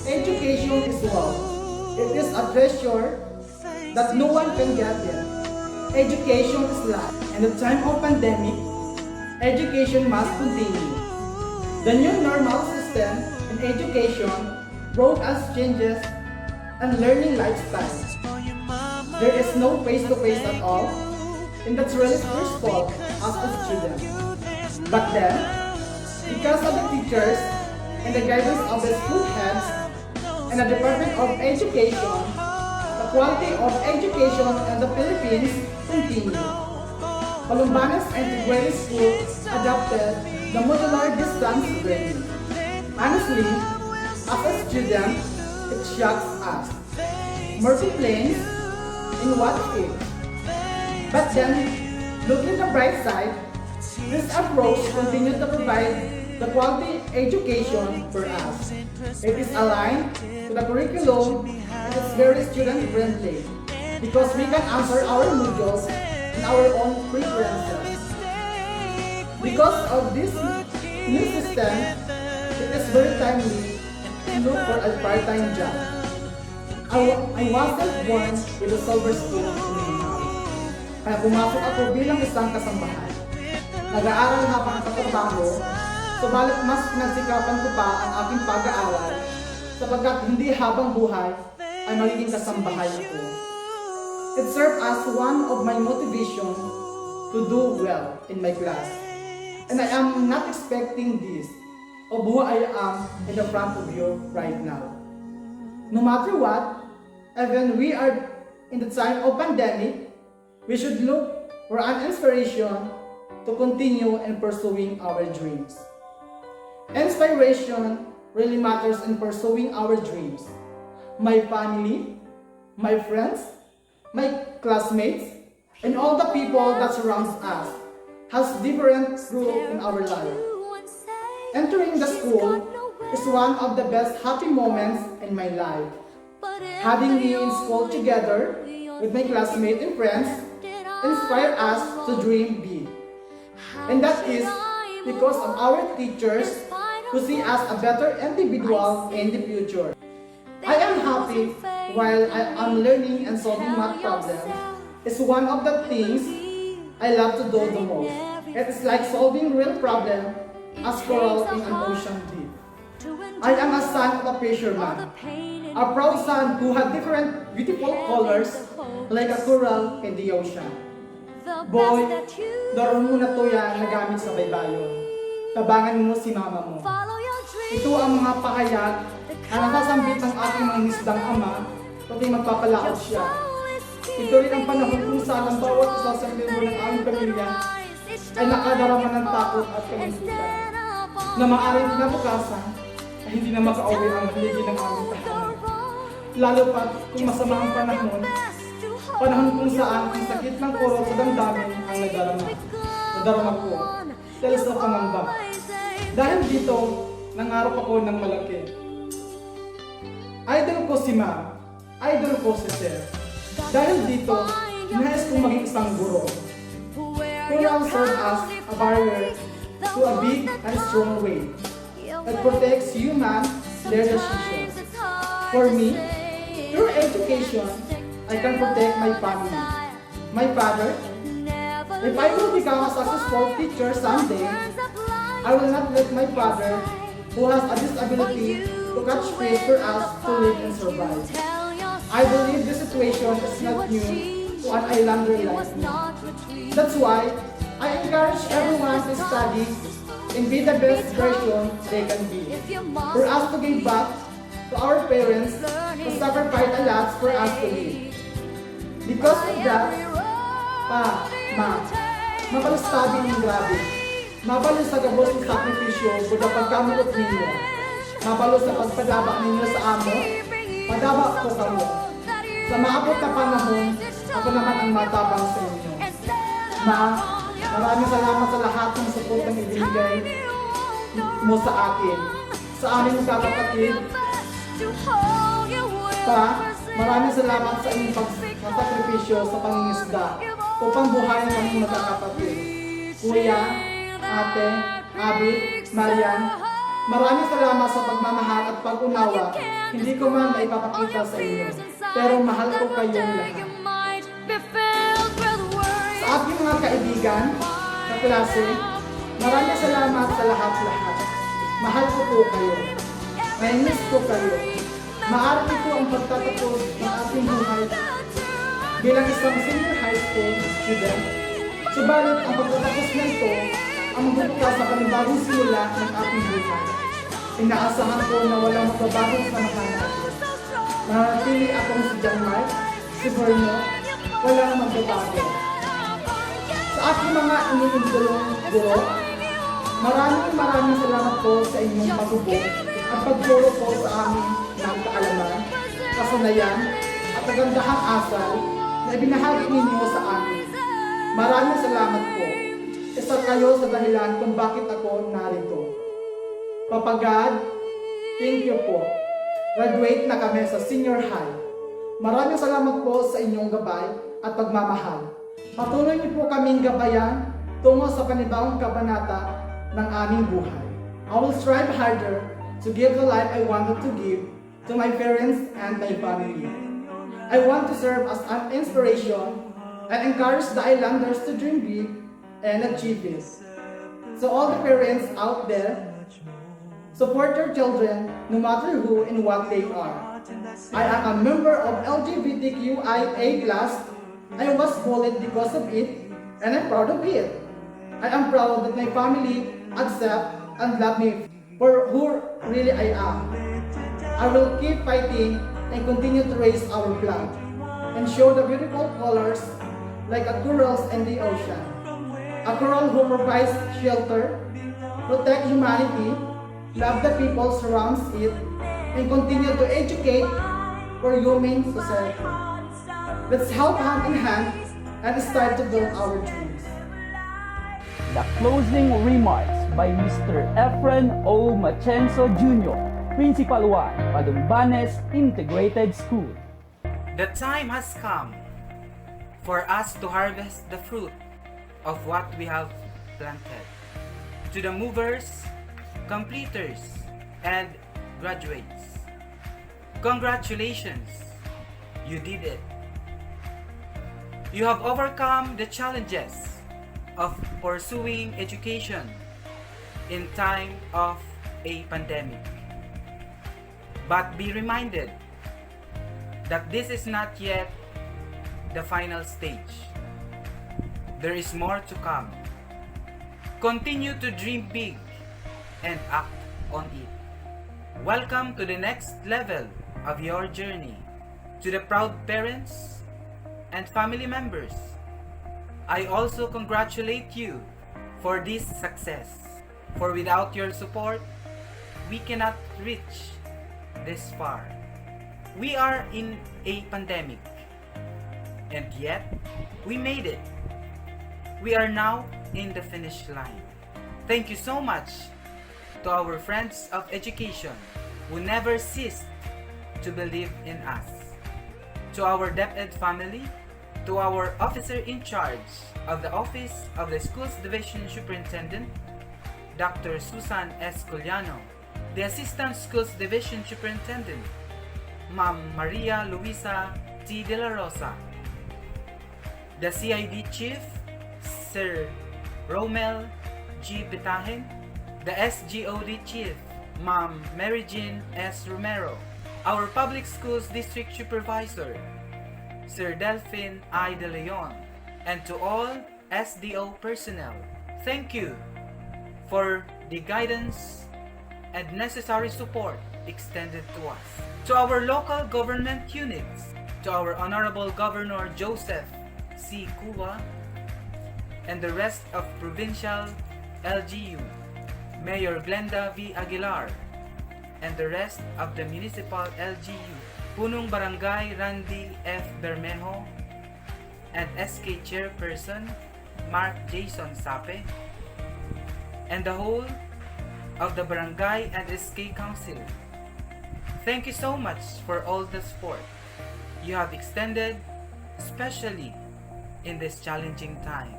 education is wealth. It is a treasure that no one can get it. Education is life. In the time of pandemic, education must continue. The new normal system in education brought us changes and learning lifestyles. There is no face-to-face at all, and that's really stressful as a student. But then, because of the teachers and the guidance of the school heads and the Department of Education, the quality of education in the Philippines continued. Palumbanes Integrated School adopted the modular distance learning. Honestly, as a student, it shocks us. More complaints in what if. But then, looking the bright side, this approach continues to provide the quality education for us. It is aligned to the curriculum and it's very student-friendly because we can answer our modules in our own preferences. Because of this new system, it is very timely to look for a part-time job. I wasn't born with a silver spoon in my mouth. Kaya pumasok ako bilang isang kasambahay. Nag-aaral habang nagtatrabaho, subalit mas pinagsikapan ko pa ang aking pag-aaral sapagkat hindi habang buhay ay magiging kasambahay ako. It served as one of my motivation to do well in my class. And I am not expecting this of who I am in the front of you right now. No matter what, even we are in the time of pandemic, we should look for an inspiration to continue in pursuing our dreams. Inspiration really matters in pursuing our dreams. My family, my friends, my classmates, and all the people that surrounds us has different role in our life. Entering the school is one of the best happy moments in my life. Having me in school together with my classmates and friends inspire us to dream big. And that is because of our teachers who see us a better individual in the future. I am happy while I am learning and solving math problems is one of the things I love to do the most. It is like solving real problem as coral in an ocean deep. I am a son of a fisherman, a proud son who had different beautiful colors like a coral in the ocean. Boy, daron mo na to yan na gamit sa baybayon. Tabangan mo si mama mo. Ito ang mga pahayag na nasasambit ng aking mga nisdang ama, pati magpapalaot siya. Ito rin ang panahon kung saan ang bawat isa sa membro ng aming pamilya ay nakadarama ng takot at kamintutan, na maaaring kinabukasan ay hindi na makauwi ang haligi ng aming tahanan. Lalo pa kung masama ang panahon kung saan ang sakit ng kurot sa damdamin ang nadarama ko, dahil sa pangamba. Dahil dito, nangarap ako ng malaki. Idol ko si Ma, idol ko si Sir. Dahil dito, nais kong maging isang guro. Coral serve as a barrier to a big and strong wave that protects human leadership. For me, through education, I can protect my family. My father, if I will become a successful teacher someday, I will not let my father, who has a disability, to catch fish for us to live and survive. I believe this situation is not new to an islander like me. That's why I encourage everyone to study and be the best version they can be. For us to give back to our parents who sacrificed a lot for us to live. Because of that, mapalustabi ng grabe. Mabalo sa gabos ng sakripisyo buda pagkamulot ninyo. Mabalo sa pagpadaba ninyo sa amo, padaba ko kamo. Sa maabot na panahon, ako naman ang matabang sa inyo. Maraming salamat sa lahat ng support na ibinigay mo sa akin, sa aming magkakapatid. Maraming salamat sa inyong pagsakripisyo sa pangingisda upang buhayin kaming magkakapatid. Kuya, Ate, Abby, Marian, maraming salamat sa pagmamahal at pag-unawa. Hindi ko man maipapakita sa inyo, pero mahal ko kayong lahat. Sa aking mga kaibigan, kaklase, maraming salamat sa lahat-lahat. Mahal ko po kayo. Nainis ko kayo. Maaari ito ang pagtatapos ng ating buhay bilang isang senior high school student. Subalit ang pagtatapos na ito ang magbubukas sa panibagong simula ng ating buhay. Inaasahan ko na walang magbabagong samahan natin. Nanatili akong si John Mark, si Berno, walang magbabago. Sa aking mga iniindulong guro, maraming salamat po sa inyong pagubok at pagturo po sa aming ng kaalaman, kasanayan, at kagandahang asal na ibinahagi ninyo sa amin. Maraming salamat po. Isa kayo sa dahilan kung bakit ako narito. Papa God, thank you po. Graduate na kami sa senior high. Maraming salamat po sa inyong gabay at pagmamahal. Patuloy niyo po kaming gabayan tungo sa panibagong kabanata ng aming buhay. I will strive harder to give the life I wanted to give to my parents and my family. I want to serve as an inspiration and encourage the islanders to dream big and achieve it. So all the parents out there, support your children no matter who and what they are. I am a member of LGBTQIA+. I was bullied because of it and I'm proud of it. I am proud that my family accept and love me for who really I am. I will keep fighting and continue to raise our flag and show the beautiful colors like a corals in the ocean. A coral who provides shelter, protect humanity, love the people surrounds it, and continue to educate for human society. Let's help hand in hand and start to build our dreams. The closing remarks by Mr. Efren O. Machenso Jr., Principal 1, Palumbanes Integrated School. The time has come for us to harvest the fruit of what we have planted. To the movers, completers, and graduates, congratulations! You did it! You have overcome the challenges of pursuing education in time of a pandemic. But be reminded that this is not yet the final stage. There is more to come. Continue to dream big and act on it. Welcome to the next level of your journey. To the proud parents and family members, I also congratulate you for this success. For without your support, we cannot reach this far. We are in a pandemic, and yet we made it. We are now in the finish line. Thank you so much to our friends of education who never ceased to believe in us. To our DepEd family, to our officer in charge of the Office of the Schools Division Superintendent, Dr. Susan S. Culiano, the Assistant Schools Division Superintendent, Ma'am Maria Luisa T. De La Rosa, the CID Chief, Sir Romel G. Pitahin, the SGOD Chief, Ma'am Mary Jean S. Romero, our Public Schools District Supervisor, Sir Delphin I. De Leon, and to all SDO personnel, thank you for the guidance and necessary support extended to us. To our local government units, to our Honorable Governor Joseph C. Cuba, and the rest of Provincial LGU, Mayor Glenda V. Aguilar, and the rest of the Municipal LGU, Punong Barangay Randy F. Bermejo, and SK Chairperson Mark Jason Sape, and the whole of the Barangay and SK Council. Thank you so much for all the support you have extended, especially in these challenging times.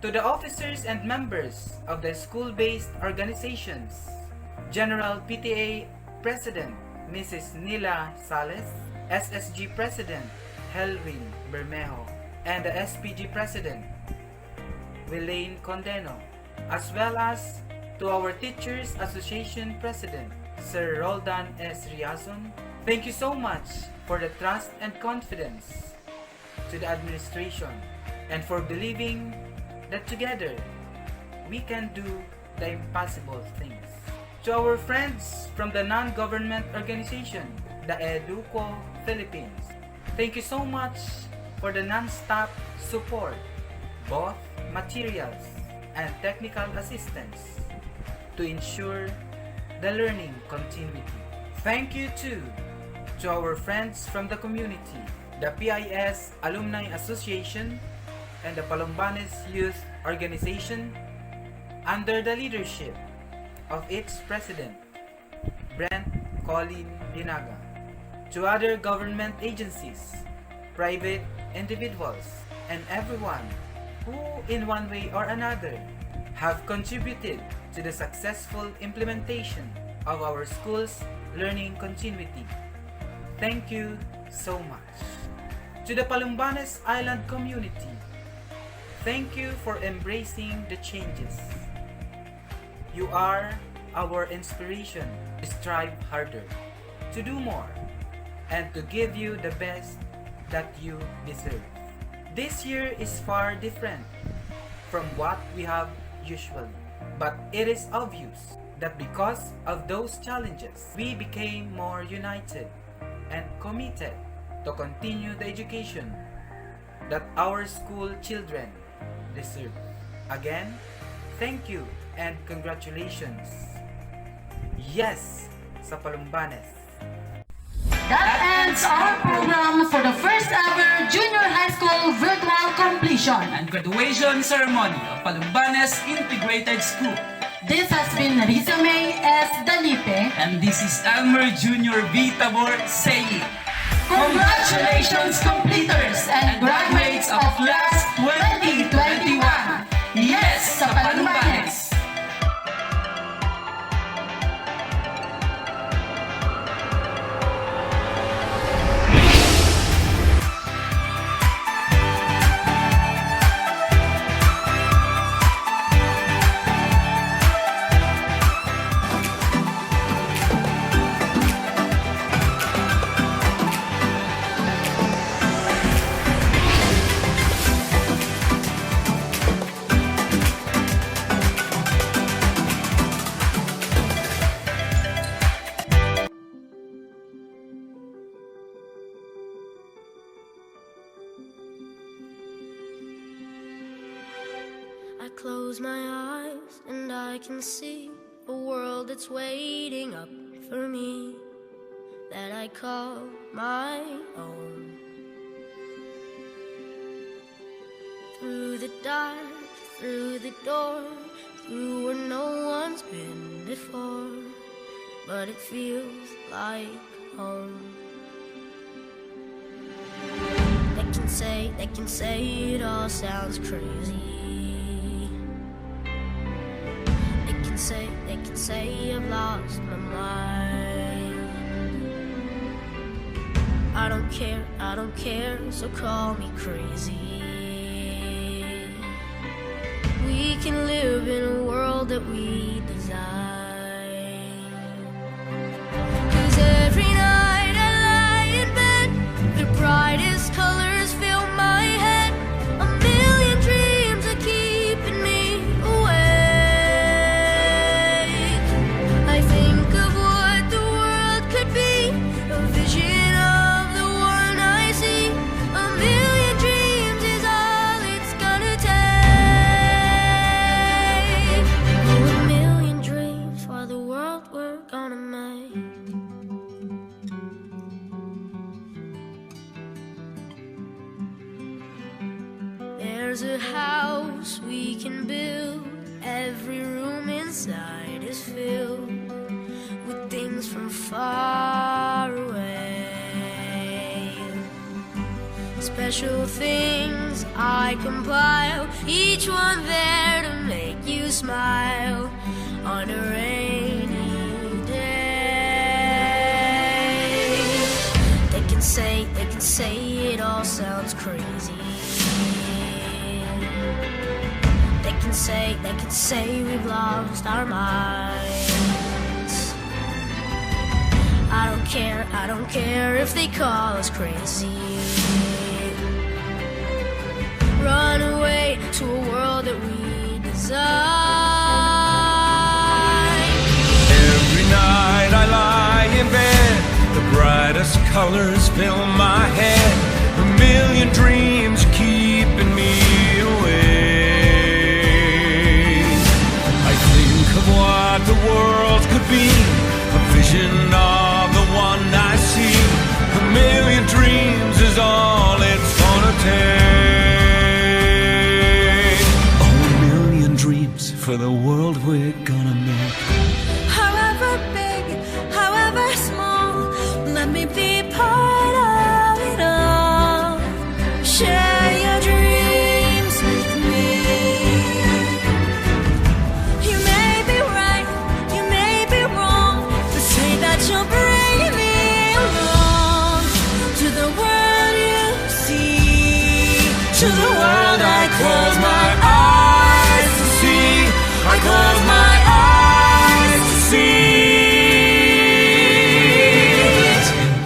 To the officers and members of the school-based organizations, General PTA President Mrs. Nila Sales, SSG President Helwin Bermejo, and the SPG President Wilaine Condeno, as well as to our Teachers Association President Sir Roldan S. Riazon. Thank you so much for the trust and confidence to the administration and for believing that together we can do the impossible things. To our friends from the non-government organization, the Educo Philippines, thank you so much for the non-stop support, both materials and technical assistance, to ensure the learning continuity. Thank you too to our friends from the community, the PIS Alumni Association, and the Palumbanes Youth Organization under the leadership of its president, Brent Colin Dinaga. To other government agencies, private individuals, and everyone who in one way or another have contributed to the successful implementation of our school's learning continuity. Thank you so much. To the Palumbanes Island community, thank you for embracing the changes. You are our inspiration to strive harder, to do more, and to give you the best that you deserve. This year is far different from what we have usually, but it is obvious that because of those challenges, we became more united and committed to continue the education that our school children deserve. Again, thank you and congratulations. Yes, sa Palumbanes. That ends our program for the first ever junior high school virtual completion and graduation ceremony of Palumbanes Integrated School. This has been Risa May S. Dalipe, and this is Elmer Jr. V. Tabor saying, congratulations completers and graduates of class 2021. Yes, sa Palumbanes! close my eyes and I can see a world that's waiting up for me, that I call my own. Through the dark, through the door, through where no one's been before, but it feels like home. They can say it all sounds crazy. They can say I've lost my mind. I don't care, so call me crazy. We can live in a world that we design. 'Cause every night I lie in bed, the brightest colors fill my head. A million dreams are keeping me awake. I think of what the world could be, a vision of the one I see. A million dreams is all it's gonna take. Oh, a million dreams for the world we're gonna make. There's a house we can build. Every room inside is filled with things from far away. Special things I compile, each one there to make you smile on a rainy day. They can say it all sounds crazy. They can say we've lost our minds. I don't care if they call us crazy. Run away to a world that we design. Every night I lie in bed, the brightest colors fill my head. A million dreams keeping me awake. I think of what the world could be, a vision of the one I see. A million dreams is all it's gonna take. Oh, a million dreams for the world we're gonna make. However big, however small, let me be part of it all. Share your dreams with me. You may be right, you may be wrong, but say that you'll bring me along to the world you see, to the world I close my eyes to see. I close my eyes to see.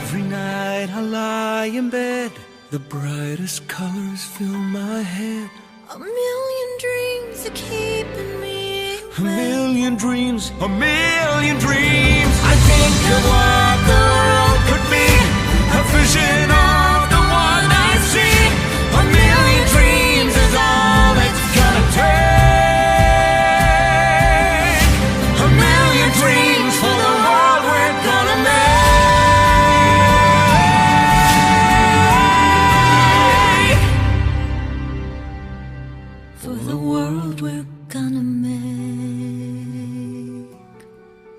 Every night I lie in bed, the brightest colors fill my head. A million dreams are keeping me. A million dreams, a million dreams. I think of what the world could be, a vision of the one I see. A million dreams is all it's gonna take. A million dreams for the world we're gonna make. For the world we're gonna make.